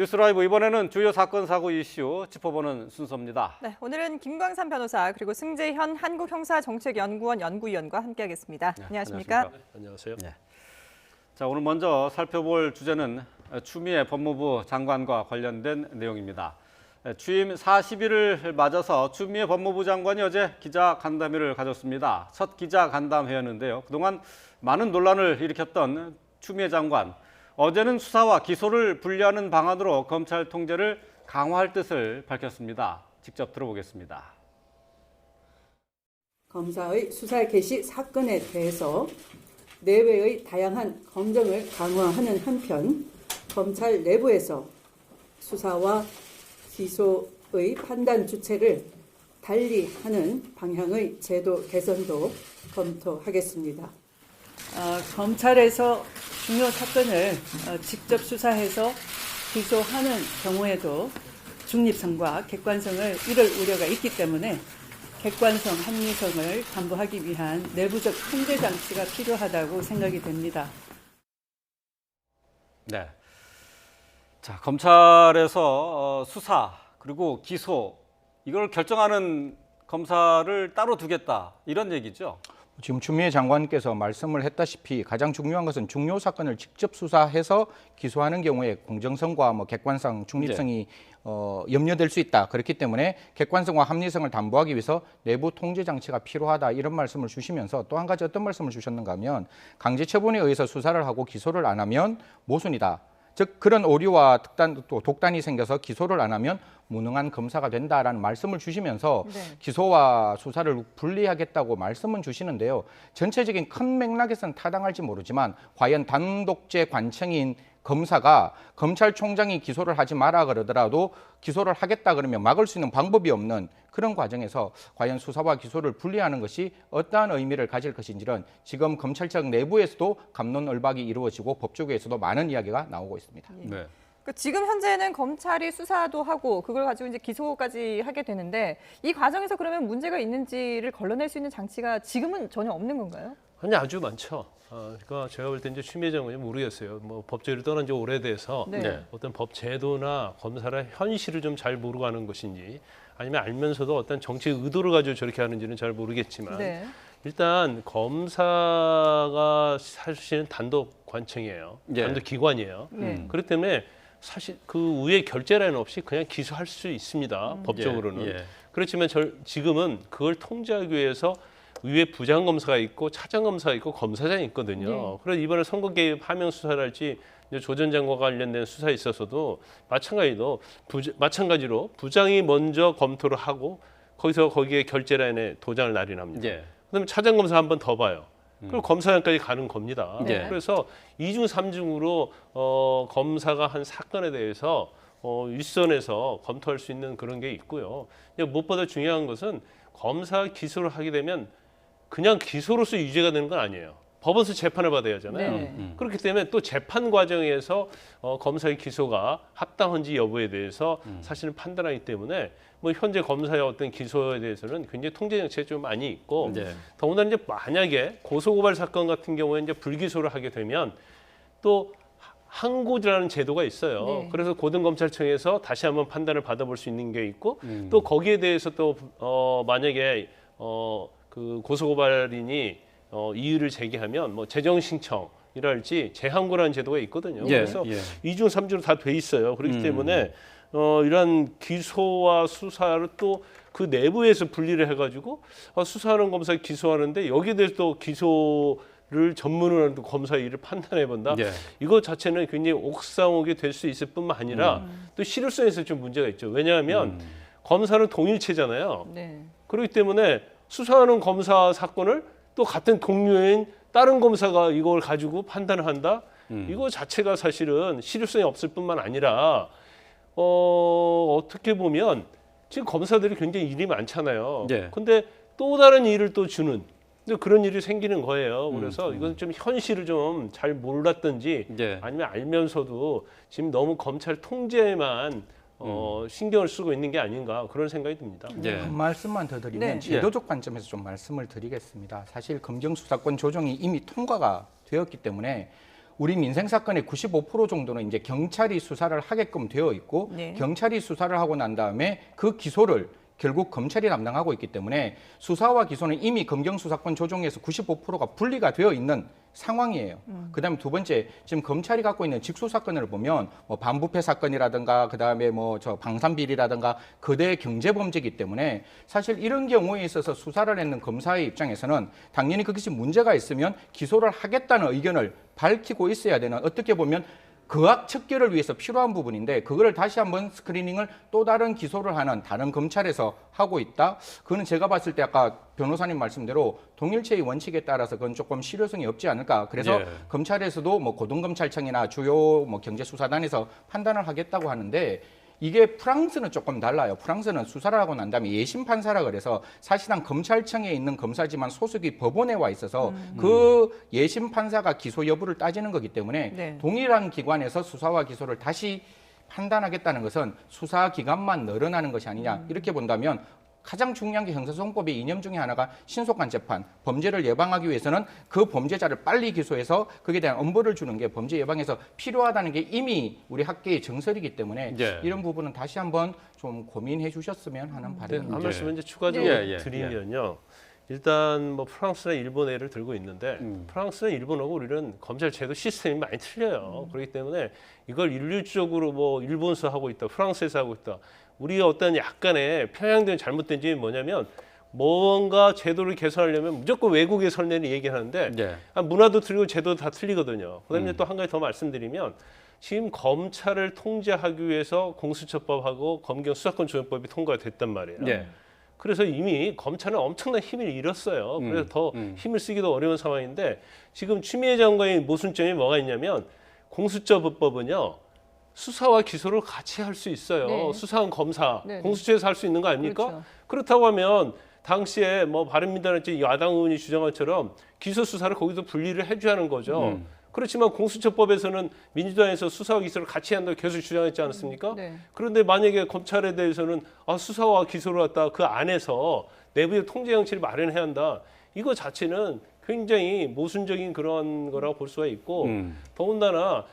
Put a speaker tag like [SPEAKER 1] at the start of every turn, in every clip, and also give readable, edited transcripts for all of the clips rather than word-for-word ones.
[SPEAKER 1] 뉴스라이브 이번에는 주요 사건 사고 이슈 짚어보는 순서입니다.
[SPEAKER 2] 네, 오늘은 김광삼 변호사 그리고 승재현 한국형사정책연구원 연구위원과 함께하겠습니다.
[SPEAKER 1] 네,
[SPEAKER 2] 안녕하십니까?
[SPEAKER 3] 안녕하세요.
[SPEAKER 1] 네. 자, 오늘 먼저 살펴볼 주제는 추미애 법무부 장관과 관련된 내용입니다. 취임 40일을 맞아서 추미애 법무부 장관이 어제 기자 간담회를 가졌습니다. 첫 기자 간담회였는데요. 그동안 많은 논란을 일으켰던 추미애 장관. 어제는 수사와 기소를 분리하는 방안으로 검찰 통제를 강화할 뜻을 밝혔습니다. 직접 들어보겠습니다.
[SPEAKER 4] 검사의 수사 개시 사건에 대해서 내외의 다양한 검증을 강화하는 한편 검찰 내부에서 수사와 기소의 판단 주체를 달리하는 방향의 제도 개선도 검토하겠습니다. 검찰에서 중요 사건을 직접 수사해서 기소하는 경우에도 중립성과 객관성을 잃을 우려가 있기 때문에 객관성, 합리성을 담보하기 위한 내부적 통제 장치가 필요하다고 생각이 됩니다.
[SPEAKER 1] 네. 자, 검찰에서 수사 그리고 기소 이걸 결정하는 검사를 따로 두겠다 이런 얘기죠.
[SPEAKER 5] 지금 추미애 장관께서 말씀을 했다시피 가장 중요한 것은 중요 사건을 직접 수사해서 기소하는 경우에 공정성과 객관성, 중립성이 염려될 수 있다. 그렇기 때문에 객관성과 합리성을 담보하기 위해서 내부 통제 장치가 필요하다. 이런 말씀을 주시면서 또 한 가지 어떤 말씀을 주셨는가 하면 강제 처분에 의해서 수사를 하고 기소를 안 하면 모순이다. 즉 그런 오류와 독단이 생겨서 기소를 안 하면 무능한 검사가 된다라는 말씀을 주시면서 기소와 수사를 분리하겠다고 말씀은 주시는데요. 전체적인 큰 맥락에서는 타당할지 모르지만 과연 단독제 관청인 검사가 검찰총장이 기소를 하지 마라 그러더라도 기소를 하겠다 그러면 막을 수 있는 방법이 없는 그런 과정에서 과연 수사와 기소를 분리하는 것이 어떠한 의미를 가질 것인지는 지금 검찰청 내부에서도 갑론을박이 이루어지고 법조계에서도 많은 이야기가 나오고 있습니다.
[SPEAKER 1] 네.
[SPEAKER 2] 지금 현재는 검찰이 수사도 하고 그걸 가지고 이제 기소까지 하게 되는데 이 과정에서 그러면 문제가 있는지를 걸러낼 수 있는 장치가 지금은 전혀 없는 건가요?
[SPEAKER 3] 아니 아주 많죠. 그러니까 제가 볼 때 이제 추미애 장관이 모르겠어요. 법조를 떠난 지 오래돼서
[SPEAKER 2] 네.
[SPEAKER 3] 어떤 법 제도나 검사의 현실을 좀 잘 모르고 하는 것인지 아니면 알면서도 어떤 정치 의도를 가지고 저렇게 하는지는 잘 모르겠지만 일단 검사가 사실은 단독 관청이에요. 단독 기관이에요. 그렇기 때문에 사실 그 위에 결재라인 없이 그냥 기소할 수 있습니다. 법적으로는. 그렇지만 지금은 그걸 통제하기 위해서 위에 부장검사가 있고 차장검사가 있고 검사장이 있거든요. 그래서 이번에 선거 개입 하명 수사랄지 조 전 장관과 관련된 수사에 있어서도 마찬가지로 부장이 먼저 검토를 하고 거기에 결재 라인에 도장을 날인합니다. 그다음에 차장검사 한 번 더 봐요. 그리고 검사장까지 가는 겁니다. 그래서 2중 3중으로 검사가 한 사건에 대해서 윗선에서 검토할 수 있는 그런 게 있고요. 무엇보다 중요한 것은 검사 기소를 하게 되면 그냥 기소로서 유죄가 되는 건 아니에요. 법원에서 재판을 받아야 하잖아요. 그렇기 때문에 또 재판 과정에서 검사의 기소가 합당한지 여부에 대해서 사실은 판단하기 때문에 현재 검사의 어떤 기소에 대해서는 굉장히 통제 정책이 좀 많이 있고 더군다나 이제 만약에 고소고발 사건 같은 경우에 이제 불기소를 하게 되면 또 항고라는 제도가 있어요. 그래서 고등검찰청에서 다시 한번 판단을 받아볼 수 있는 게 있고 또 거기에 대해서 또 만약에 그 고소고발인이 이의를 제기하면 재정 신청이랄지 재항고라는 제도가 있거든요. 그래서 2중 3주로 다 돼 있어요. 그렇기 때문에 이러한 기소와 수사를 또 그 내부에서 분리를 해가지고 수사하는 검사 기소하는데 여기에 대해서 또 기소를 전문으로 하는 검사의 일을 판단해 본다. 이거 자체는 굉장히 옥상옥이 될 수 있을 뿐만 아니라 또 실효성에서 좀 문제가 있죠. 왜냐하면 검사는 동일체잖아요. 그렇기 때문에 수사하는 검사 사건을 또 같은 동료인 다른 검사가 이걸 가지고 판단을 한다. 이거 자체가 사실은 실효성이 없을 뿐만 아니라 어떻게 보면 지금 검사들이 굉장히 일이 많잖아요. 근데 또 다른 일을 또 주는 그런 일이 생기는 거예요. 그래서 이건 좀 현실을 좀 잘 몰랐든지 아니면 알면서도 지금 너무 검찰 통제에만 신경을 쓰고 있는 게 아닌가 그런 생각이 듭니다.
[SPEAKER 5] 한 말씀만 더 드리면 제도적 관점에서 좀 말씀을 드리겠습니다. 사실 검경수사권 조정이 이미 통과가 되었기 때문에 우리 민생 사건의 95% 정도는 이제 경찰이 수사를 하게끔 되어 있고
[SPEAKER 2] 네.
[SPEAKER 5] 경찰이 수사를 하고 난 다음에 그 기소를 결국 검찰이 담당하고 있기 때문에 수사와 기소는 이미 검경수사권 조정에서 95%가 분리가 되어 있는 상황이에요. 그다음에 두 번째, 지금 검찰이 갖고 있는 직수 사건을 보면 뭐 반부패 사건이라든가 그다음에 뭐 저 방산비리라든가 거대 경제 범죄이기 때문에 사실 이런 경우에 있어서 수사를 했는 검사의 입장에서는 당연히 그것이 문제가 있으면 기소를 하겠다는 의견을 밝히고 있어야 되는, 어떻게 보면 그악 척결을 위해서 필요한 부분인데 그거를 다시 한번 스크리닝을 또 다른 기소를 하는 다른 검찰에서 하고 있다. 그거는 제가 봤을 때 아까 변호사님 말씀대로 동일체의 원칙에 따라서 그건 조금 실효성이 없지 않을까. 그래서
[SPEAKER 1] 예.
[SPEAKER 5] 검찰에서도 뭐 고등검찰청이나 주요 뭐 경제수사단에서 판단을 하겠다고 하는데 이게 프랑스는 조금 달라요. 프랑스는 수사를 하고 난 다음에 예심 판사라 그래서 사실상 검찰청에 있는 검사지만 소속이 법원에 와 있어서 그 예심 판사가 기소 여부를 따지는 거기 때문에
[SPEAKER 2] 네.
[SPEAKER 5] 동일한 기관에서 수사와 기소를 다시 판단하겠다는 것은 수사 기간만 늘어나는 것이 아니냐 이렇게 본다면 가장 중요한 게 형사소송법의 이념 중에 하나가 신속한 재판, 범죄를 예방하기 위해서는 그 범죄자를 빨리 기소해서 거기에 대한 엄벌을 주는 게 범죄 예방에서 필요하다는 게 이미 우리 학계의 정설이기 때문에
[SPEAKER 1] 예.
[SPEAKER 5] 이런 부분은 다시 한번 좀 고민해 주셨으면 하는
[SPEAKER 3] 네,
[SPEAKER 5] 바람입니다.
[SPEAKER 3] 한 말씀 이제 추가적으로
[SPEAKER 1] 예, 예,
[SPEAKER 3] 드리면요. 일단 뭐 프랑스나 일본 예를 들고 있는데 프랑스는 일본하고 우리는 검찰 제도 시스템이 많이 틀려요. 그렇기 때문에 이걸 일률적으로 뭐 일본에서 하고 있다, 프랑스에서 하고 있다. 우리가 어떤 약간의 편향된 잘못된 점이 뭐냐면 뭔가 제도를 개선하려면 무조건 외국의 선례를 얘기하는데
[SPEAKER 1] 예.
[SPEAKER 3] 문화도 틀리고 제도도 다 틀리거든요. 그다음에 또 한 가지 더 말씀드리면 지금 검찰을 통제하기 위해서 공수처법하고 검경 수사권 조정법이 통과가 됐단 말이에요.
[SPEAKER 1] 예.
[SPEAKER 3] 그래서 이미 검찰은 엄청난 힘을 잃었어요. 그래서 더 힘을 쓰기도 어려운 상황인데 지금 추미애 장관의 모순점이 뭐가 있냐면 공수처법은요. 수사와 기소를 같이 할 수 있어요.
[SPEAKER 2] 네.
[SPEAKER 3] 수사한 검사,
[SPEAKER 2] 네, 네.
[SPEAKER 3] 공수처에서 할 수 있는 거 아닙니까?
[SPEAKER 2] 그렇죠.
[SPEAKER 3] 그렇다고 하면 당시에 뭐 바른미래당의 야당 의원이 주장한 것처럼 기소 수사를 거기서 분리를 해줘야 하는 거죠. 그렇지만 공수처법에서는 민주당에서 수사와 기소를 같이 한다고 계속 주장했지 않았습니까?
[SPEAKER 2] 네.
[SPEAKER 3] 그런데 만약에 검찰에 대해서는 수사와 기소를 갖다 그 안에서 내부의 통제 장치를 마련해야 한다. 이거 자체는 굉장히 모순적인 그런 거라고 볼 수가 있고 더군다나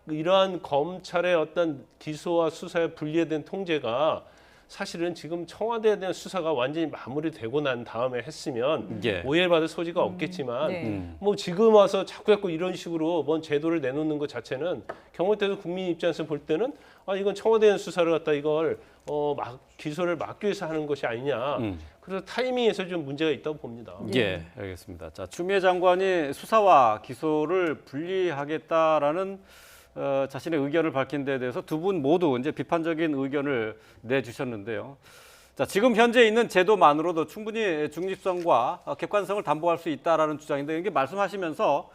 [SPEAKER 3] 이러한 검찰의 어떤 기소와 수사의 분리된 통제가 사실은 지금 청와대에 대한 수사가 완전히 마무리되고 난 다음에 했으면
[SPEAKER 1] 예.
[SPEAKER 3] 오해받을 소지가 없겠지만
[SPEAKER 2] 네.
[SPEAKER 3] 뭐 지금 와서 자꾸 이런 식으로 뭔 제도를 내놓는 것 자체는 경호태도 국민 입장에서 볼 때는 이건 청와대의 수사를 갖다 이걸 기소를 막기 위해서 하는 것이 아니냐. 그래서 타이밍에서 좀 문제가 있다고 봅니다.
[SPEAKER 1] 예, 알겠습니다. 자, 추미애 장관이 수사와 기소를 분리하겠다라는 자신의 의견을 밝힌 데 대해서 두 분 모두 이제 비판적인 의견을 내주셨는데요. 자, 지금 현재 있는 제도만으로도 충분히 중립성과 객관성을 담보할 수 있다라는 주장인데 이게 말씀하시면서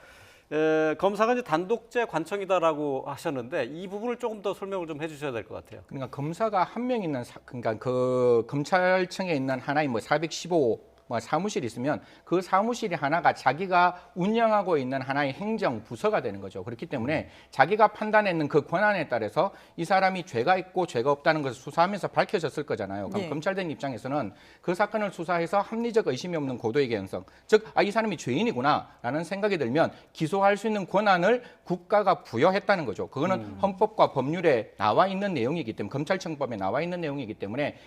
[SPEAKER 1] 검사가 이제 단독제 관청이다라고 하셨는데 이 부분을 조금 더 설명을 좀 해주셔야 될 것 같아요.
[SPEAKER 5] 그러니까 검사가 한 명 있는 그러니까 그 검찰청에 있는 하나의 뭐 415 뭐 사무실이 있으면 그 사무실이 하나가 자기가 운영하고 있는 하나의 행정 부서가 되는 거죠. 그렇기 때문에 자기가 판단했는 그 권한에 따라서 이 사람이 죄가 있고 죄가 없다는 것을 수사하면서 밝혀졌을 거잖아요. 그럼
[SPEAKER 2] 네.
[SPEAKER 5] 검찰된 입장에서는 그 사건을 수사해서 합리적 의심이 없는 고도의 개연성, 즉 이 사람이 죄인이구나라는 생각이 들면 기소할 수 있는 권한을 국가가 부여했다는 거죠. 그거는 헌법과 법률에 나와 있는 내용이기 때문에 검찰청법에 나와 있는 내용이기 때문에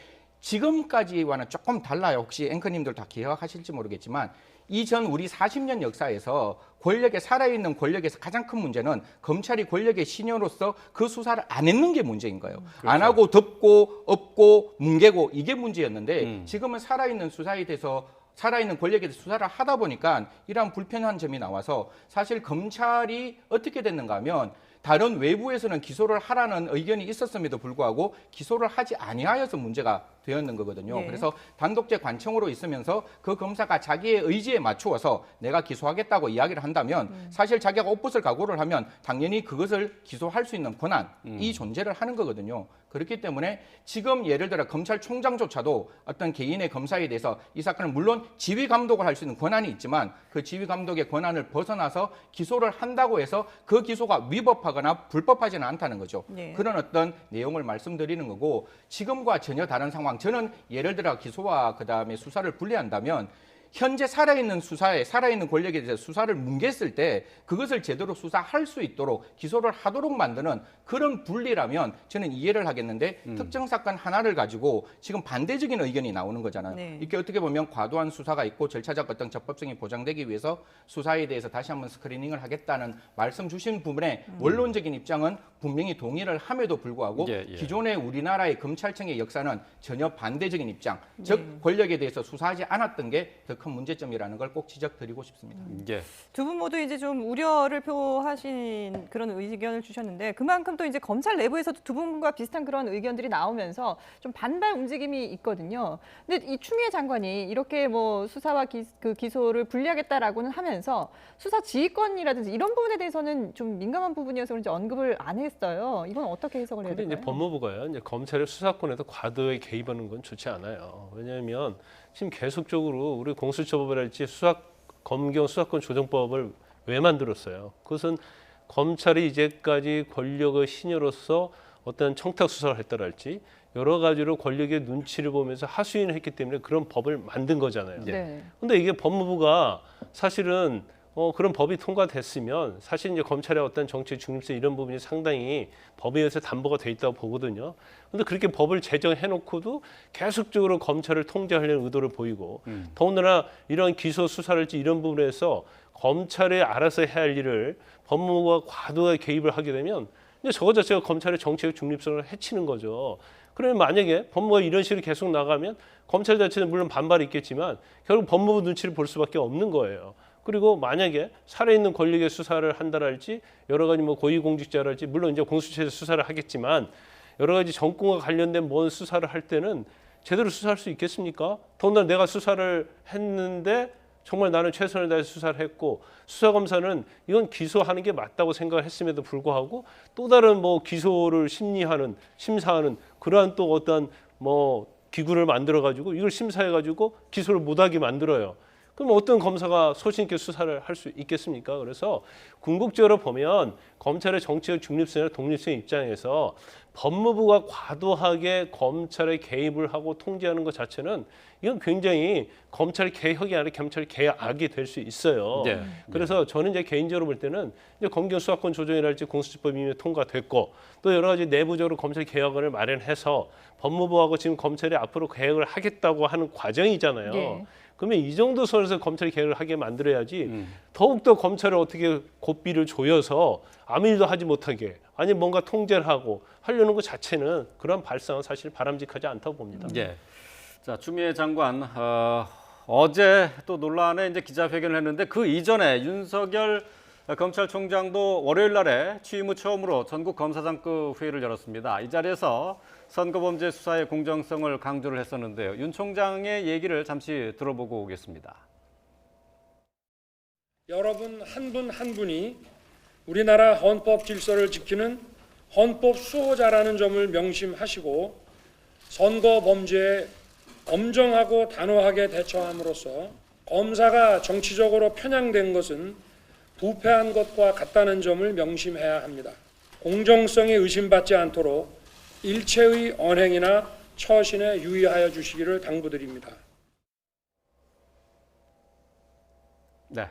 [SPEAKER 5] 지금까지와는 조금 달라요. 혹시 앵커님들 다 기억하실지 모르겠지만 이전 우리 40년 역사에서 권력에 살아있는 권력에서 가장 큰 문제는 검찰이 권력의 신여로서 그 수사를 안 했는 게 문제인 거예요.
[SPEAKER 1] 그렇죠.
[SPEAKER 5] 안 하고 덮고 엎고 뭉개고 이게 문제였는데 지금은 살아있는 수사에 대해서 살아있는 권력에 대해서 수사를 하다 보니까 이러한 불편한 점이 나와서 사실 검찰이 어떻게 됐는가 하면 다른 외부에서는 기소를 하라는 의견이 있었음에도 불구하고 기소를 하지 아니하여서 문제가 되었는 거거든요.
[SPEAKER 2] 네.
[SPEAKER 5] 그래서 단독제 관청으로 있으면서 그 검사가 자기의 의지에 맞추어서 내가 기소하겠다고 이야기를 한다면 사실 자기가 옷벗을 각오를 하면 당연히 그것을 기소할 수 있는 권한이 존재를 하는 거거든요. 그렇기 때문에 지금 예를 들어 검찰총장조차도 어떤 개인의 검사에 대해서 이 사건을 물론 지휘 감독을 할 수 있는 권한이 있지만 그 지휘 감독의 권한을 벗어나서 기소를 한다고 해서 그 기소가 위법하거나 불법하지는 않다는 거죠.
[SPEAKER 2] 네.
[SPEAKER 5] 그런 어떤 내용을 말씀드리는 거고 지금과 전혀 다른 상황. 저는 예를 들어 기소와 그다음에 수사를 분리한다면 현재 살아있는 수사에 살아있는 권력에 대해서 수사를 뭉갰을 때 그것을 제대로 수사할 수 있도록 기소를 하도록 만드는 그런 분리라면 저는 이해를 하겠는데 특정 사건 하나를 가지고 지금 반대적인 의견이 나오는 거잖아요.
[SPEAKER 2] 네.
[SPEAKER 5] 이게 어떻게 보면 과도한 수사가 있고 절차적 어떤 적법성이 보장되기 위해서 수사에 대해서 다시 한번 스크리닝을 하겠다는 말씀 주신 부분에 원론적인 입장은 분명히 동의를 함에도 불구하고
[SPEAKER 1] 예.
[SPEAKER 5] 기존의 우리나라의 검찰청의 역사는 전혀 반대적인 입장, 즉 권력에 대해서 수사하지 않았던 게 더 큰 문제점이라는 걸 꼭 지적드리고 싶습니다.
[SPEAKER 1] 예.
[SPEAKER 2] 두 분 모두 이제 좀 우려를 표하신 그런 의견을 주셨는데 그만큼 또 이제 검찰 내부에서도 두 분과 비슷한 그런 의견들이 나오면서 좀 반발 움직임이 있거든요. 근데 이 추미애 장관이 이렇게 뭐 수사와 기소를 분리하겠다라고는 하면서 수사 지휘권이라든지 이런 부분에 대해서는 좀 민감한 부분이어서 그런지 언급을 안 했어요. 이건 어떻게 해석을 해야
[SPEAKER 3] 근데
[SPEAKER 2] 될까요?
[SPEAKER 3] 이제 법무부가요. 이제 검찰의 수사권에도 과도하게 개입하는 건 좋지 않아요. 왜냐하면 지금 계속적으로 우리 공수처법이랄지 검경 수사권 조정법을 왜 만들었어요? 그것은 검찰이 이제까지 권력의 신여로서 어떤 청탁 수사를 했다랄지 여러 가지로 권력의 눈치를 보면서 하수인을 했기 때문에 그런 법을 만든 거잖아요.
[SPEAKER 2] 네.
[SPEAKER 3] 근데 이게 법무부가 사실은 그런 법이 통과됐으면 사실 이제 검찰의 어떤 정치 중립성 이런 부분이 상당히 법에 의해서 담보가 돼 있다고 보거든요. 근데 그렇게 법을 제정해놓고도 계속적으로 검찰을 통제하려는 의도를 보이고 더군다나 이런 기소 수사랄지 이런 부분에서 검찰이 알아서 해야 할 일을 법무부가 과도하게 개입을 하게 되면 이제 저거 자체가 검찰의 정치적 중립성을 해치는 거죠. 그러면 만약에 법무부가 이런 식으로 계속 나가면 검찰 자체는 물론 반발이 있겠지만 결국 법무부 눈치를 볼 수밖에 없는 거예요. 그리고 만약에 살아있는 권력의 수사를 한다랄지 여러 가지 뭐 고위공직자랄지 물론 이제 공수처에서 수사를 하겠지만 여러 가지 정권과 관련된 뭔 수사를 할 때는 제대로 수사할 수 있겠습니까? 더군다나 내가 수사를 했는데 정말 나는 최선을 다해서 수사를 했고 수사검사는 이건 기소하는 게 맞다고 생각했음에도 불구하고 또 다른 뭐 기소를 심사하는 그러한 또 어떤 뭐 기구를 만들어 가지고 이걸 심사해 가지고 기소를 못하게 만들어요. 그럼 어떤 검사가 소신 있게 수사를 할 수 있겠습니까? 그래서 궁극적으로 보면 검찰의 정치적 중립성이나 독립성 입장에서 법무부가 과도하게 검찰에 개입을 하고 통제하는 것 자체는 이건 굉장히 검찰 개혁이 아니라 검찰 개악이 될 수 있어요.
[SPEAKER 1] 네.
[SPEAKER 3] 그래서 저는 이제 개인적으로 볼 때는 이제 검경 수사권 조정이랄지 공수처법이 이미 통과됐고 또 여러 가지 내부적으로 검찰 개혁을 마련해서 법무부하고 지금 검찰이 앞으로 개혁을 하겠다고 하는 과정이잖아요.
[SPEAKER 2] 네.
[SPEAKER 3] 그러면 이 정도 선에서 검찰이 개혁을 하게 만들어야지 더욱더 검찰을 어떻게 고삐를 조여서 아무 일도 하지 못하게 아니 뭔가 통제를 하고 하려는 것 자체는 그런 발상은 사실 바람직하지 않다고 봅니다.
[SPEAKER 1] 예. 자, 추미애 장관 어제 또 논란에 이제 기자회견을 했는데 그 이전에 윤석열 검찰총장도 월요일 날에 취임 후 처음으로 전국 검사장급 회의를 열었습니다. 이 자리에서 선거범죄 수사의 공정성을 강조를 했었는데요. 윤 총장의 얘기를 잠시 들어보고 오겠습니다.
[SPEAKER 6] 여러분 한 분 한 분이 우리나라 헌법 질서를 지키는 헌법 수호자라는 점을 명심하시고 선거 범죄에 엄정하고 단호하게 대처함으로써 검사가 정치적으로 편향된 것은 부패한 것과 같다는 점을 명심해야 합니다. 공정성이 의심받지 않도록 일체의 언행이나 처신에 유의하여 주시기를 당부드립니다.
[SPEAKER 1] 네.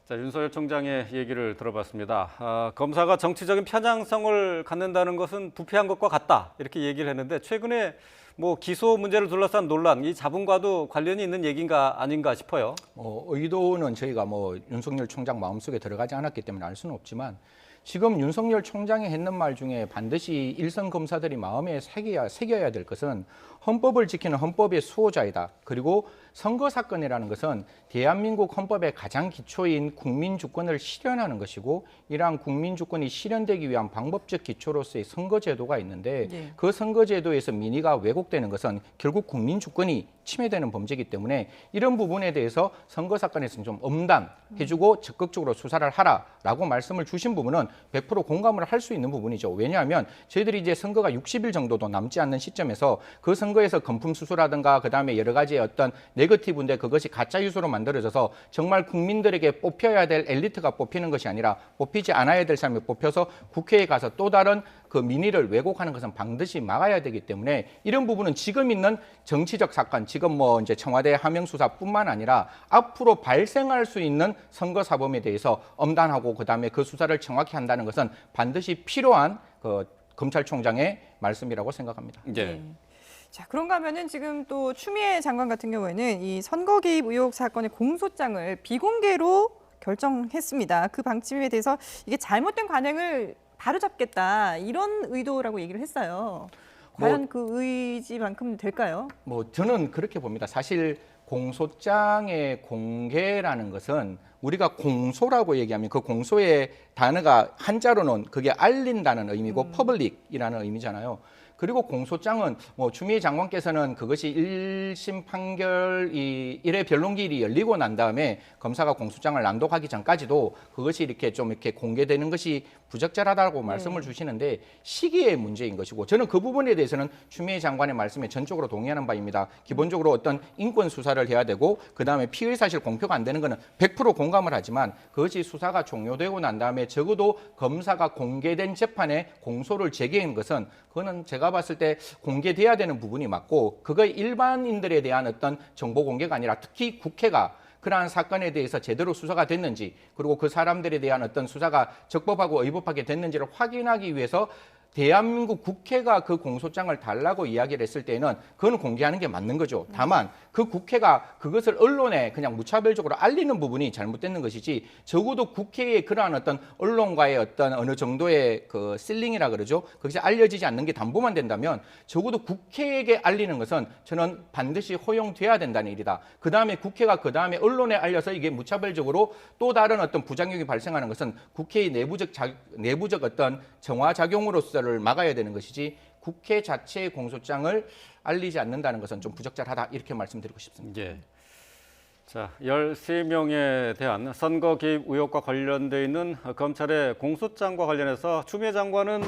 [SPEAKER 1] 자, 윤석열 총장의 얘기를 들어봤습니다. 검사가 정치적인 편향성을 갖는다는 것은 부패한 것과 같다 이렇게 얘기를 했는데 최근에 뭐 기소 문제를 둘러싼 논란, 이 자분과도 관련이 있는 얘기인가 아닌가 싶어요.
[SPEAKER 5] 의도는 저희가 뭐 윤석열 총장 마음속에 들어가지 않았기 때문에 알 수는 없지만 지금 윤석열 총장이 했는 말 중에 반드시 일선 검사들이 마음에 새겨야 될 것은 헌법을 지키는 헌법의 수호자이다. 그리고 선거 사건이라는 것은 대한민국 헌법의 가장 기초인 국민 주권을 실현하는 것이고 이러한 국민 주권이 실현되기 위한 방법적 기초로서의 선거제도가 있는데
[SPEAKER 2] 네.
[SPEAKER 5] 그 선거제도에서 민의가 왜곡되는 것은 결국 국민 주권이 침해되는 범죄이기 때문에 이런 부분에 대해서 선거 사건에서는 좀 엄단해주고 적극적으로 수사를 하라라고 말씀을 주신 부분은 100% 공감을 할 수 있는 부분이죠. 왜냐하면 저희들이 이제 선거가 60일 정도도 남지 않는 시점에서 그 선거에서 검품 수수라든가 그다음에 여러 가지의 어떤 네거티브인데 그것이 가짜 뉴스로 만들어져서 정말 국민들에게 뽑혀야 될 엘리트가 뽑히는 것이 아니라 뽑히지 않아야 될 사람이 뽑혀서 국회에 가서 또 다른 그 민의를 왜곡하는 것은 반드시 막아야 되기 때문에 이런 부분은 지금 있는 정치적 사건, 지금 뭐 이제 청와대 하명 수사뿐만 아니라 앞으로 발생할 수 있는 선거 사범에 대해서 엄단하고 그다음에 그 수사를 정확히 한다는 것은 반드시 필요한 그 검찰총장의 말씀이라고 생각합니다.
[SPEAKER 1] 예.
[SPEAKER 2] 자, 그런가 하면은 지금 또 추미애 장관 같은 경우에는 이 선거 개입 의혹 사건의 공소장을 비공개로 결정했습니다. 그 방침에 대해서 이게 잘못된 관행을 바로잡겠다 이런 의도라고 얘기를 했어요. 과연 그 의지만큼 될까요?
[SPEAKER 5] 뭐 저는 그렇게 봅니다. 사실 공소장의 공개라는 것은 우리가 공소라고 얘기하면 그 공소의 단어가 한자로는 그게 알린다는 의미고 퍼블릭이라는 의미잖아요. 그리고 공소장은 뭐 추미애 장관께서는 그것이 1심 판결이 1회 변론기일이 열리고 난 다음에 검사가 공소장을 낭독하기 전까지도 그것이 이렇게 좀 이렇게 공개되는 것이 부적절하다고 말씀을 주시는데 시기의 문제인 것이고 저는 그 부분에 대해서는 추미애 장관의 말씀에 전적으로 동의하는 바입니다. 기본적으로 어떤 인권 수사를 해야 되고 그다음에 피의 사실 공표가 안 되는 거는 100% 공감을 하지만 그것이 수사가 종료되고 난 다음에 적어도 검사가 공개된 재판에 공소를 제기한 것은 그거는 제가 봤을 때 공개돼야 되는 부분이 맞고 그거 일반인들에 대한 어떤 정보 공개가 아니라 특히 국회가 그러한 사건에 대해서 제대로 수사가 됐는지 그리고 그 사람들에 대한 어떤 수사가 적법하고 의법하게 됐는지를 확인하기 위해서 대한민국 국회가 그 공소장을 달라고 이야기를 했을 때는 그건 공개하는 게 맞는 거죠. 다만 그 국회가 그것을 언론에 그냥 무차별적으로 알리는 부분이 잘못되는 것이지 적어도 국회의 그러한 어떤 언론과의 어떤 어느 정도의 그 실링이라 그러죠. 그것이 알려지지 않는 게 담보만 된다면 적어도 국회에게 알리는 것은 저는 반드시 허용돼야 된다는 일이다. 그다음에 국회가 그다음에 언론에 알려서 이게 무차별적으로 또 다른 어떤 부작용이 발생하는 것은 국회의 내부적 어떤 정화작용으로서 를 막아야 되는 것이지 국회 자체의 공소장을 알리지 않는다는 것은 좀 부적절하다 이렇게 말씀드리고 싶습니다.
[SPEAKER 1] 예. 자, 13명에 대한 선거 개입 의혹과 관련돼 있는 검찰의 공소장과 관련해서 추미애 장관은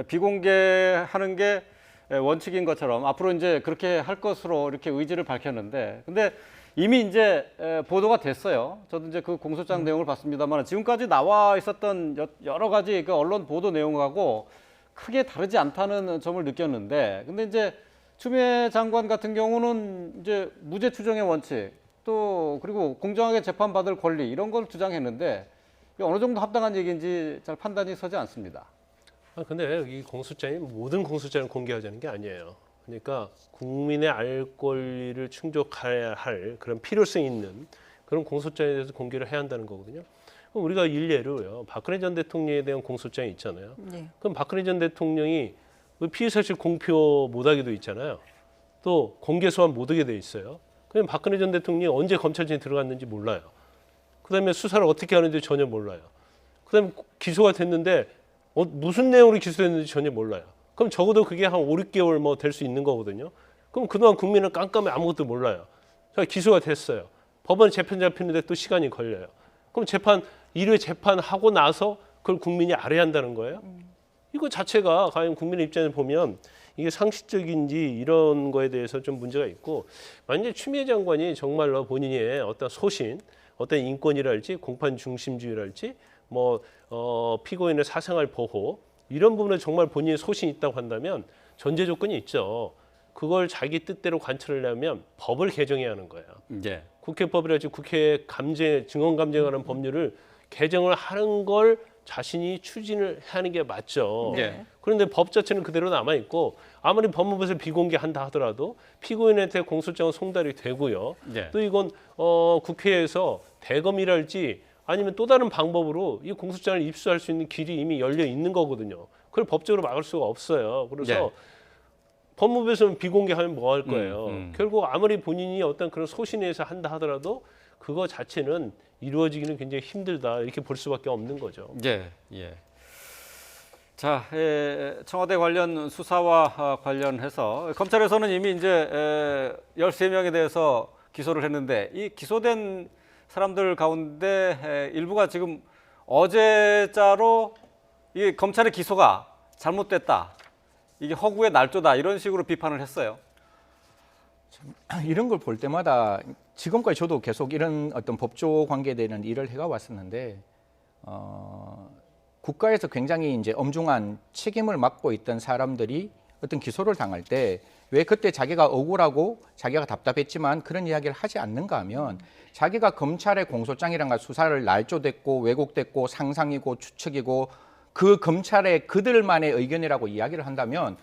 [SPEAKER 1] 비공개하는 게 원칙인 것처럼 앞으로 이제 그렇게 할 것으로 이렇게 의지를 밝혔는데 근데 이미 이제 보도가 됐어요. 저도 이제 그 공소장 내용을 봤습니다만 지금까지 나와 있었던 여러 가지 그 언론 보도 내용하고 크게 다르지 않다는 점을 느꼈는데, 근데 이제 추미애 장관 같은 경우는 이제 무죄 추정의 원칙, 또 그리고 공정하게 재판받을 권리 이런 걸 주장했는데 이게 어느 정도 합당한 얘기인지 잘 판단이 서지 않습니다.
[SPEAKER 3] 근데 이 공소장이 모든 공소장을 공개하자는 게 아니에요. 그러니까 국민의 알 권리를 충족해야 할 그런 필요성 있는 그런 공소장에 대해서 공개를 해야 한다는 거거든요. 우리가 일례로요. 박근혜 전 대통령에 대한 공소장이 있잖아요.
[SPEAKER 2] 네.
[SPEAKER 3] 그럼 박근혜 전 대통령이 피의 사실 공표 못하게도 있잖아요. 또 공개 소환 못하게 돼 있어요. 그럼 박근혜 전 대통령이 언제 검찰청에 들어갔는지 몰라요. 그다음에 수사를 어떻게 하는지 전혀 몰라요. 그다음에 기소가 됐는데 무슨 내용으로 기소됐는지 전혀 몰라요. 그럼 적어도 그게 한 5, 6개월 뭐 될 수 있는 거거든요. 그럼 그동안 국민은 깜깜해 아무것도 몰라요. 자, 기소가 됐어요. 법원 재판 잡히는데 또 시간이 걸려요. 그럼 재판 1회 재판하고 나서 그걸 국민이 알아야 한다는 거예요. 이거 자체가 과연 국민의 입장에서 보면 이게 상식적인지 이런 거에 대해서 좀 문제가 있고 만약에 추미애 장관이 정말로 본인의 어떤 소신, 어떤 인권이랄지 공판 중심주의랄지 뭐 피고인의 사생활 보호 이런 부분에 정말 본인의 소신이 있다고 한다면 전제 조건이 있죠. 그걸 자기 뜻대로 관철하려면 법을 개정해야 하는 거예요.
[SPEAKER 1] 예.
[SPEAKER 3] 국회법이라지 국회 증언 감정하는 법률을 개정을 하는 걸 자신이 추진을 하는 게 맞죠.
[SPEAKER 1] 네.
[SPEAKER 3] 그런데 법 자체는 그대로 남아 있고 아무리 법무부에서 비공개한다 하더라도 피고인한테 공소장은 송달이 되고요.
[SPEAKER 1] 네.
[SPEAKER 3] 또 이건 국회에서 대검이랄지 아니면 또 다른 방법으로 이 공소장을 입수할 수 있는 길이 이미 열려 있는 거거든요. 그걸 법적으로 막을 수가 없어요. 그래서
[SPEAKER 1] 네.
[SPEAKER 3] 법무부에서는 비공개하면 뭐 할 거예요. 결국 아무리 본인이 어떤 그런 소신에서 한다 하더라도 그거 자체는 이루어지기는 굉장히 힘들다 이렇게 볼 수밖에 없는 거죠.
[SPEAKER 1] 예, 예. 자, 청와대 관련 수사와 관련해서 검찰에서는 이미 이제 13명에 대해서 기소를 했는데 이 기소된 사람들 가운데 일부가 지금 어제자로 이 검찰의 기소가 잘못됐다. 이게 허구의 날조다 이런 식으로 비판을 했어요.
[SPEAKER 5] 이런 걸 볼 때마다 지금까지 저도 계속 이런 어떤 법조 관계되는 일을 해가 왔었는데 국가에서 굉장히 이제 엄중한 책임을 맡고 있던 사람들이 어떤 기소를 당할 때 왜 그때 자기가 억울하고 자기가 답답했지만 그런 이야기를 하지 않는가 하면 자기가 검찰의 공소장이란가 수사를 날조됐고 왜곡됐고 상상이고 추측이고 그 검찰의 그들만의 의견이라고 이야기를 한다면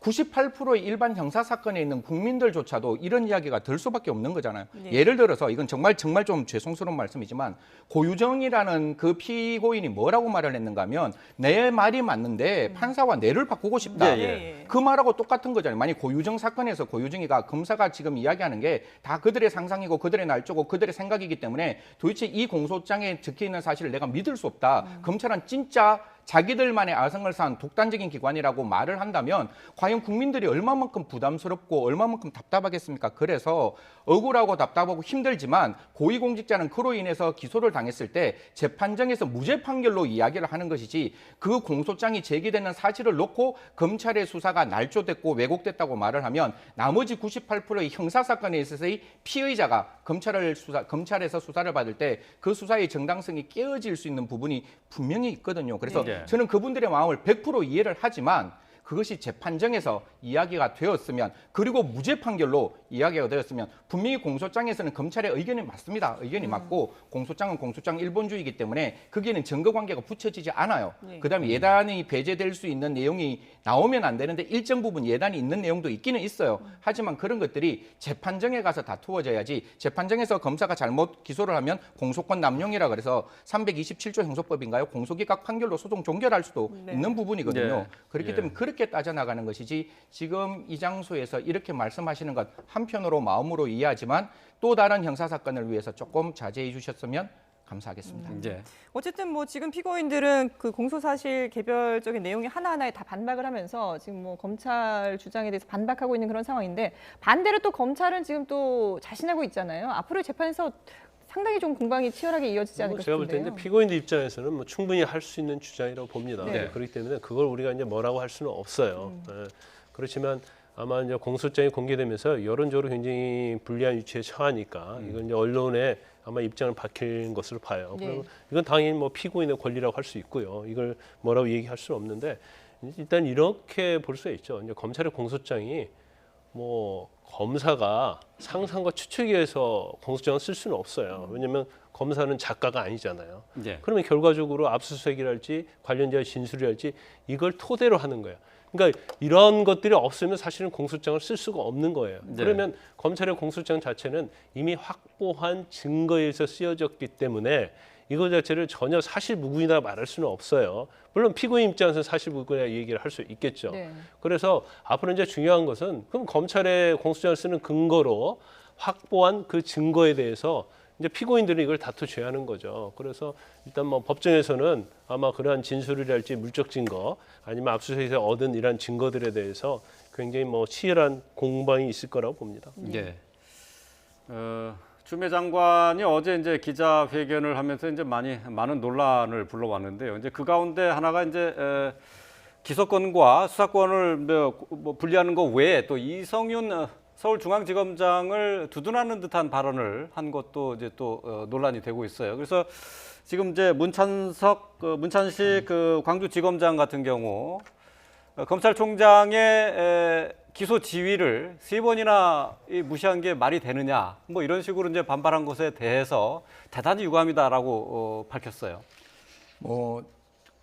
[SPEAKER 5] 98%의 일반 형사 사건에 있는 국민들조차도 이런 이야기가 들 수밖에 없는 거잖아요.
[SPEAKER 2] 네.
[SPEAKER 5] 예를 들어서 이건 정말 좀 죄송스러운 말씀이지만 고유정이라는 그 피고인이 뭐라고 말을 했는가 하면 내 말이 맞는데 판사와 뇌를 바꾸고 싶다.
[SPEAKER 2] 예.
[SPEAKER 5] 그 말하고 똑같은 거잖아요. 만약 고유정 사건에서 고유정이가 검사가 지금 이야기하는 게 다 그들의 상상이고 그들의 날조고 그들의 생각이기 때문에 도대체 이 공소장에 적혀 있는 사실을 내가 믿을 수 없다. 검찰은 진짜 자기들만의 아성을 쌓은 독단적인 기관이라고 말을 한다면 과연 국민들이 얼마만큼 부담스럽고 얼마만큼 답답하겠습니까? 그래서 억울하고 답답하고 힘들지만 고위공직자는 그로 인해서 기소를 당했을 때 재판정에서 무죄 판결로 이야기를 하는 것이지 그 공소장이 제기되는 사실을 놓고 검찰의 수사가 날조됐고 왜곡됐다고 말을 하면 나머지 98%의 형사사건에 있어서의 피의자가 검찰에서 수사를 받을 때 그 수사의 정당성이 깨어질 수 있는 부분이 분명히 있거든요. 그래서
[SPEAKER 1] 네.
[SPEAKER 5] 저는 그분들의 마음을 100% 이해를 하지만 그것이 재판정에서 이야기가 되었으면 그리고 무죄 판결로 이야기가 되었으면 분명히 공소장에서는 검찰의 의견이 맞습니다. 의견이 맞고 공소장은 공소장 일본주의이기 때문에 거기에는 증거관계가 붙여지지 않아요.
[SPEAKER 2] 네.
[SPEAKER 5] 그다음에 예단이 배제될 수 있는 내용이 나오면 안 되는데 일정 부분 예단이 있는 내용도 있기는 있어요. 하지만 그런 것들이 재판정에 가서 다투어져야지 재판정에서 검사가 잘못 기소를 하면 공소권 남용이라 그래서 327조 형소법인가요? 공소기각 판결로 소송 종결할 수도
[SPEAKER 2] 네.
[SPEAKER 5] 있는 부분이거든요.
[SPEAKER 1] 네.
[SPEAKER 5] 그렇기
[SPEAKER 1] 예.
[SPEAKER 5] 때문에 그렇게 따져나가는 것이지 지금 이 장소에서 이렇게 말씀하시는 것 한편으로 마음으로 이해하지만 또 다른 형사사건을 위해서 조금 자제해 주셨으면 감사하겠습니다.
[SPEAKER 1] 예.
[SPEAKER 2] 어쨌든 뭐 지금 피고인들은 그 공소사실 개별적인 내용이 하나하나에 다 반박을 하면서 지금 뭐 검찰 주장에 대해서 반박하고 있는 그런 상황인데 반대로 또 검찰은 지금 또 자신하고 있잖아요. 앞으로의 재판에서 상당히 좀 공방이 치열하게 이어지지 않을까
[SPEAKER 3] 제가 볼
[SPEAKER 2] 싶은데요.
[SPEAKER 3] 때는 피고인들 입장에서는 뭐 충분히 할 수 있는 주장이라고 봅니다.
[SPEAKER 2] 네.
[SPEAKER 3] 그렇기 때문에 그걸 우리가 이제 뭐라고 할 수는 없어요. 예. 그렇지만 아마 이제 공소장이 공개되면서 여론적으로 굉장히 불리한 위치에 처하니까 이건 이제 언론에 아마 입장을 밝힌 것으로 봐요.
[SPEAKER 2] 네.
[SPEAKER 3] 그럼 이건 당연히 뭐 피고인의 권리라고 할 수 있고요. 이걸 뭐라고 얘기할 수는 없는데 일단 이렇게 볼 수가 있죠. 이제 검찰의 공소장이 뭐 검사가 상상과 추측에 의해서 공소장을 쓸 수는 없어요. 왜냐하면 검사는 작가가 아니잖아요.
[SPEAKER 1] 예.
[SPEAKER 3] 그러면 결과적으로 압수수색이랄지 관련자의 진술이랄지 이걸 토대로 하는 거예요. 그러니까 이런 것들이 없으면 사실은 공소장을 쓸 수가 없는 거예요.
[SPEAKER 1] 네.
[SPEAKER 3] 그러면 검찰의 공소장 자체는 이미 확보한 증거에 의해서 쓰여졌기 때문에 이거 자체를 전혀 사실무근이다 말할 수는 없어요. 물론 피고인 입장에서 사실무근이라 얘기를 할 수 있겠죠.
[SPEAKER 2] 네.
[SPEAKER 3] 그래서 앞으로 이제 중요한 것은 그럼 검찰의 공소장을 쓰는 근거로 확보한 그 증거에 대해서 이제 피고인들은 이걸 다투줘야 하는 거죠. 그래서 일단 뭐 법정에서는 아마 그러한 진술이랄지 물적 증거 아니면 압수수색에서 얻은 이러한 증거들에 대해서 굉장히 뭐 치열한 공방이 있을 거라고 봅니다.
[SPEAKER 1] 예. 추미애 장관이 어제 이제 기자회견을 하면서 이제 많은 논란을 불러왔는데요. 이제 그 가운데 하나가 이제 기소권과 수사권을 뭐 분리하는 것 외에 또 이성윤 서울중앙지검장을 두둔하는 듯한 발언을 한 것도 이제 또 논란이 되고 있어요. 그래서 지금 이제 문찬식 그 광주지검장 같은 경우 검찰총장의 기소 지휘를 3번이나 무시한 게 말이 되느냐, 뭐 이런 식으로 이제 반발한 것에 대해서 대단히 유감이다라고 밝혔어요.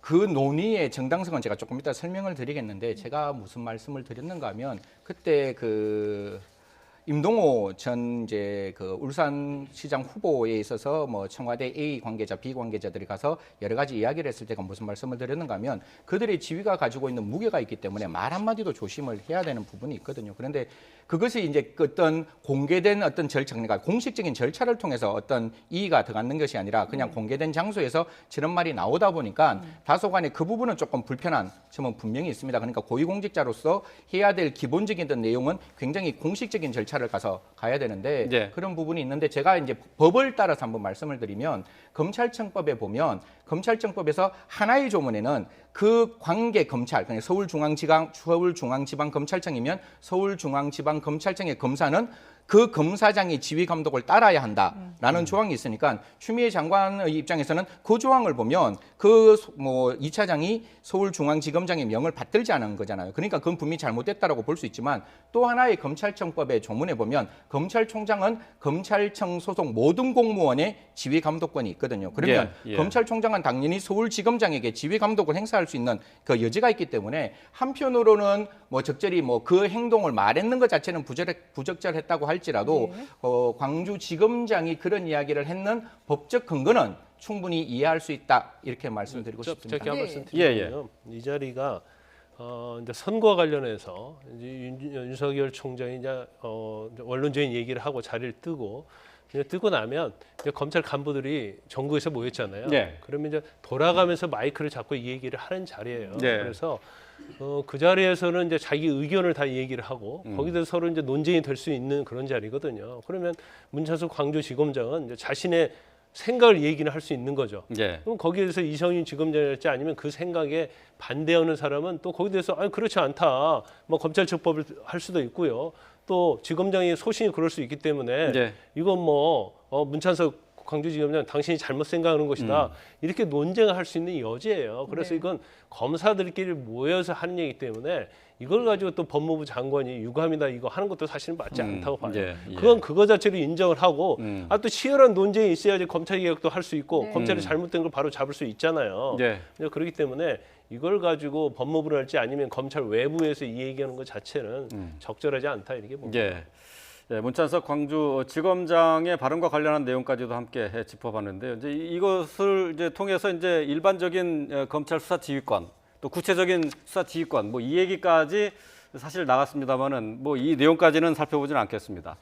[SPEAKER 5] 그 논의의 정당성은 제가 조금 이따 설명을 드리겠는데 제가 무슨 말씀을 드렸는가 하면 그때 그 임동호 전 이제 그 울산시장 후보에 있어서 뭐 청와대 A 관계자, B 관계자들이 가서 여러 가지 이야기를 했을 때가 무슨 말씀을 드렸는가 하면 그들의 지위가 가지고 있는 무게가 있기 때문에 말 한마디도 조심을 해야 되는 부분이 있거든요. 그런데 그것이 이제 어떤 공개된 어떤 절차, 그러니까 공식적인 절차를 통해서 어떤 이의가 들어가는 것이 아니라 그냥 공개된 장소에서 저런 말이 나오다 보니까 다소간에 그 부분은 조금 불편한 점은 분명히 있습니다. 그러니까 고위공직자로서 해야 될 기본적인 어떤 내용은 굉장히 공식적인 절차 절차를 가야 되는데
[SPEAKER 1] 예.
[SPEAKER 5] 그런 부분이 있는데 제가 이제 법을 따라서 한번 말씀을 드리면 검찰청법에 보면 검찰청법에서 하나의 조문에는 그 관계 검찰, 그러니까 서울중앙지방검찰청이면 서울중앙지방검찰청의 검사는 그 검사장의 지휘 감독을 따라야 한다라는 조항이 있으니까 추미애 장관의 입장에서는 그 조항을 보면 그 뭐 2차장이 서울중앙지검장의 명을 받들지 않은 거잖아요. 그러니까 그건 분명히 잘못됐다라고 볼 수 있지만 또 하나의 검찰청법의 조문에 보면 검찰총장은 검찰청 소속 모든 공무원의 지휘 감독권이 있거든요. 그러면
[SPEAKER 1] 예, 예.
[SPEAKER 5] 검찰총장은 당연히 서울지검장에게 지휘 감독을 행사할 수 있는 그 여지가 있기 때문에 한편으로는 뭐 적절히 뭐 그 행동을 말했는 것 자체는 부적절했다고 할지라도
[SPEAKER 2] 네.
[SPEAKER 5] 광주지검장이 그런 이야기를 했는 법적 근거는 충분히 이해할 수 있다 이렇게 말씀드리고 싶습니다.
[SPEAKER 3] 제가
[SPEAKER 2] 예.
[SPEAKER 3] 말씀
[SPEAKER 1] 예,
[SPEAKER 3] 드리면 이 자리가 이제 선거와 관련해서 이제 윤석열 총장이 이제 원론적인 얘기를 하고 자리를 뜨고 이제 뜨고 나면 이제 검찰 간부들이 전국에서 모였잖아요.
[SPEAKER 1] 예.
[SPEAKER 3] 그러면 이제 돌아가면서 마이크를 잡고 이 얘기를 하는 자리예요.
[SPEAKER 1] 예.
[SPEAKER 3] 그래서 그 자리에서는 이제 자기 의견을 다 얘기를 하고 거기서 서로 이제 논쟁이 될 수 있는 그런 자리거든요. 그러면 문찬석 광주지검장은 이제 자신의 생각을 얘기는 할 수 있는 거죠.
[SPEAKER 1] 예.
[SPEAKER 3] 그럼 거기에서 이성윤 지검장이랄지 아니면 그 생각에 반대하는 사람은 또 거기에 대해서 아니 그렇지 않다. 뭐 검찰청법을 할 수도 있고요. 또 지검장의 소신이 그럴 수 있기 때문에
[SPEAKER 1] 예.
[SPEAKER 3] 이건 뭐 문찬석 광주지검장 당신이 잘못 생각하는 것이다. 이렇게 논쟁을 할 수 있는 여지예요. 그래서
[SPEAKER 2] 네.
[SPEAKER 3] 이건 검사들끼리 모여서 하는 얘기 때문에 이걸 가지고 또 법무부 장관이 유감이다 이거 하는 것도 사실은 맞지 않다고 봐요.
[SPEAKER 1] 예, 예.
[SPEAKER 3] 그건 그거 자체로 인정을 하고 또 치열한 논쟁이 있어야지 검찰개혁도 할 수 있고
[SPEAKER 2] 네.
[SPEAKER 3] 검찰이 잘못된 걸 바로 잡을 수 있잖아요.
[SPEAKER 1] 예.
[SPEAKER 3] 그렇기 때문에 이걸 가지고 법무부를 할지 아니면 검찰 외부에서 이 얘기하는 것 자체는 적절하지 않다 이렇게 봅니다.
[SPEAKER 1] 예. 예, 문찬석 광주지검장의 발언과 관련한 내용까지도 함께 짚어봤는데요. 이제 이것을 이제 통해서 이제 일반적인 검찰 수사 지휘권, 또 구체적인 수사 지휘권, 뭐 이 얘기까지 사실 나갔습니다만은 뭐 이 내용까지는 살펴보지는 않겠습니다.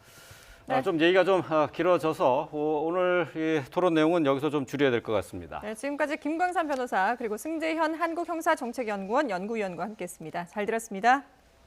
[SPEAKER 2] 네.
[SPEAKER 1] 좀 얘기가 좀 길어져서 오늘 이 토론 내용은 여기서 좀 줄여야 될 것 같습니다.
[SPEAKER 2] 네, 지금까지 김광삼 변호사 그리고 승재현 한국형사정책연구원 연구위원과 함께했습니다. 잘 들었습니다.